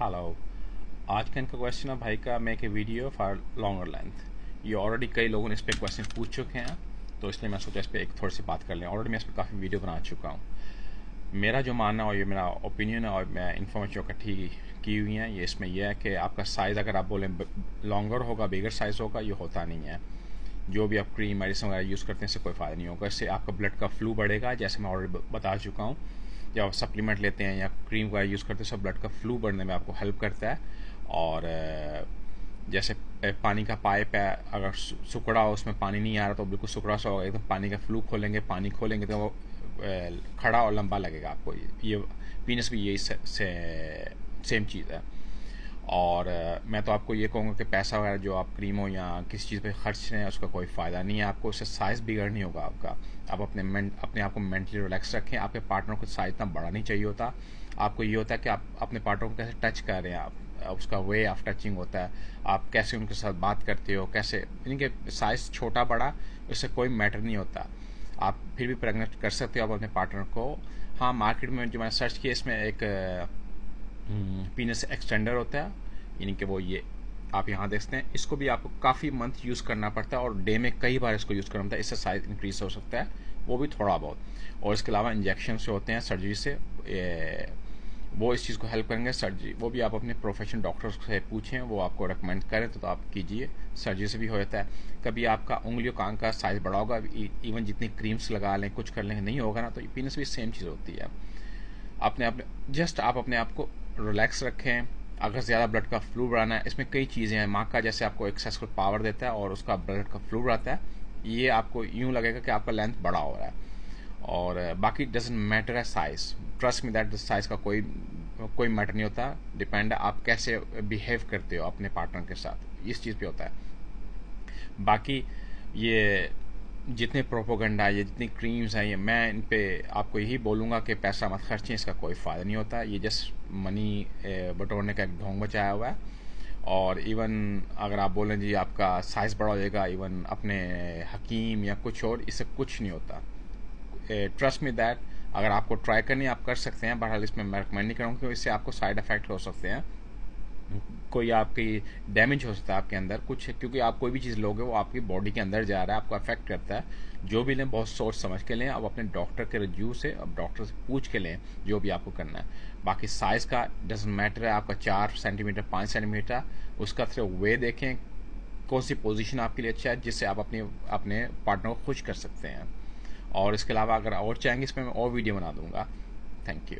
Hello. आज का इनका क्वेश्चन है भाई का make a video for longer length. ये ऑलरेडी कई लोगों ने इस पर क्वेश्चन पूछ चुके हैं, तो इसलिए मैं सोचा इस पर एक थोड़ी सी बात कर लें। ऑलरेडी मैं इस पर काफ़ी वीडियो बना चुका हूँ। मेरा जो मानना है और ये मेरा ओपिनियन है और मैं इन्फॉर्मेशन इकट्ठी की हुई हैं, ये इसमें यह है कि आपका साइज़ अगर आप बोलें लॉन्गर होगा, बिगर साइज़ होगा, ये होता नहीं है। जो भी आप क्रीम मेडिसिन वगैरह यूज़ करते हैं इससे कोई फ़ायदा नहीं होगा। इससे आपका ब्लड का फ्लू बढ़ेगा, जैसे मैं ऑलरेडी बता चुका हूँ। जब आप सप्लीमेंट लेते हैं या क्रीम वगैरह यूज़ करते हैं, सब ब्लड का फ्लू बढ़ने में आपको हेल्प करता है। और जैसे पानी का पाइप है, अगर सुखड़ा हो, उसमें पानी नहीं आ रहा तो बिल्कुल सुखड़ा सा होगा। एकदम पानी का फ्लू खोलेंगे, पानी खोलेंगे तो वो खड़ा और लंबा लगेगा आपको। ये पीनस भी यही सेम चीज़ है। और मैं तो आपको ये कहूँगा कि पैसा वगैरह जो आप क्रीम हो या किसी चीज़ पे खर्च रहे हैं उसका कोई फ़ायदा नहीं है। आपको उससे साइज़ बिगड़ नहीं होगा आपका। आप अपने आप को मेंटली रिलैक्स रखें। आपके पार्टनर को साइज़ इतना बड़ा नहीं चाहिए होता। आपको ये होता है कि आप अपने पार्टनर को कैसे टच कर रहे हैं, आप उसका वे ऑफ टचिंग होता है। आप कैसे उनके साथ बात करते हो, कैसे, यानी कि साइज़ छोटा बड़ा इससे कोई मैटर नहीं होता। आप फिर भी प्रेग्नेंट कर सकते हो आप अपने पार्टनर को। हाँ, मार्केट में जो मैंने सर्च किया इसमें एक पीनस एक्सटेंडर होता है, यानी कि वो ये आप यहाँ देखते हैं। इसको भी आपको काफ़ी मंथ यूज़ करना पड़ता है और डे में कई बार इसको यूज़ करना पड़ता है। इससे साइज इंक्रीज हो सकता है, वो भी थोड़ा बहुत। और इसके अलावा इंजेक्शन से होते हैं सर्जरी से, वो इस चीज़ को हेल्प करेंगे। सर्जरी वो भी आप अपने प्रोफेशनल डॉक्टर से पूछें, वो आपको रेकमेंड करें तो आप कीजिए। सर्जरी से भी हो जाता है। कभी आपका उंगलियों का अंग का साइज़ बड़ा होगा, इवन जितनी क्रीम्स लगा लें, कुछ कर लें, नहीं होगा ना, तो पीनस भी सेम चीज़ होती है। अपने अपने जस्ट आप अपने आप को रिलैक्स रखें। अगर ज़्यादा ब्लड का फ्लू बढ़ाना है, इसमें कई चीज़ें हैं। माँ का जैसे आपको एक्सेसफुल पावर देता है और उसका ब्लड का फ्लू बढ़ाता है, ये आपको यूँ लगेगा कि आपका लेंथ बड़ा हो रहा है। और बाकी डजेंट मैटर है साइज़। ट्रस्ट में दैट साइज़ का कोई मैटर नहीं होता। डिपेंड है आप कैसे बिहेव करते हो अपने पार्टनर के साथ, इस चीज़ पे होता है। बाकी ये जितने प्रोपोगंडा, ये जितनी क्रीम्स हैं, ये मैं इन पे आपको यही बोलूँगा कि पैसा मत खर्चें, इसका कोई फ़ायदा नहीं होता। ये जस्ट मनी बटोरने का एक ढोंग मचाया हुआ है। और इवन अगर आप बोलें जी आपका साइज़ बड़ा हो जाएगा, इवन अपने हकीम या कुछ और, इससे कुछ नहीं होता। ट्रस्ट में दैट अगर आपको ट्राई करनी है आप कर सकते हैं। बहरहाल इसमें मैं रिकमेंड नहीं करूँगा क्योंकि इससे आपको साइड इफ़ेक्ट हो सकते हैं। कोई आपकी डैमेज हो सकता है आपके अंदर कुछ, क्योंकि आप कोई भी चीज़ लोगे वो आपकी बॉडी के अंदर जा रहा है, आपको अफेक्ट करता है। जो भी लें बहुत सोच समझ के लें। अब अपने डॉक्टर के रिव्यू से, अब डॉक्टर से पूछ के लें जो भी आपको करना है। बाकी साइज़ का डजेंट मैटर है, आपका 4 सेंटीमीटर 5 सेंटीमीटर, उसका सिर्फ वे देखें कौन सी पोजीशन आपके लिए अच्छा है, जिससे आप अपने पार्टनर को खुश कर सकते हैं। और इसके अलावा अगर और चाहेंगे इसमें मैं और वीडियो बना दूंगा। Thank you.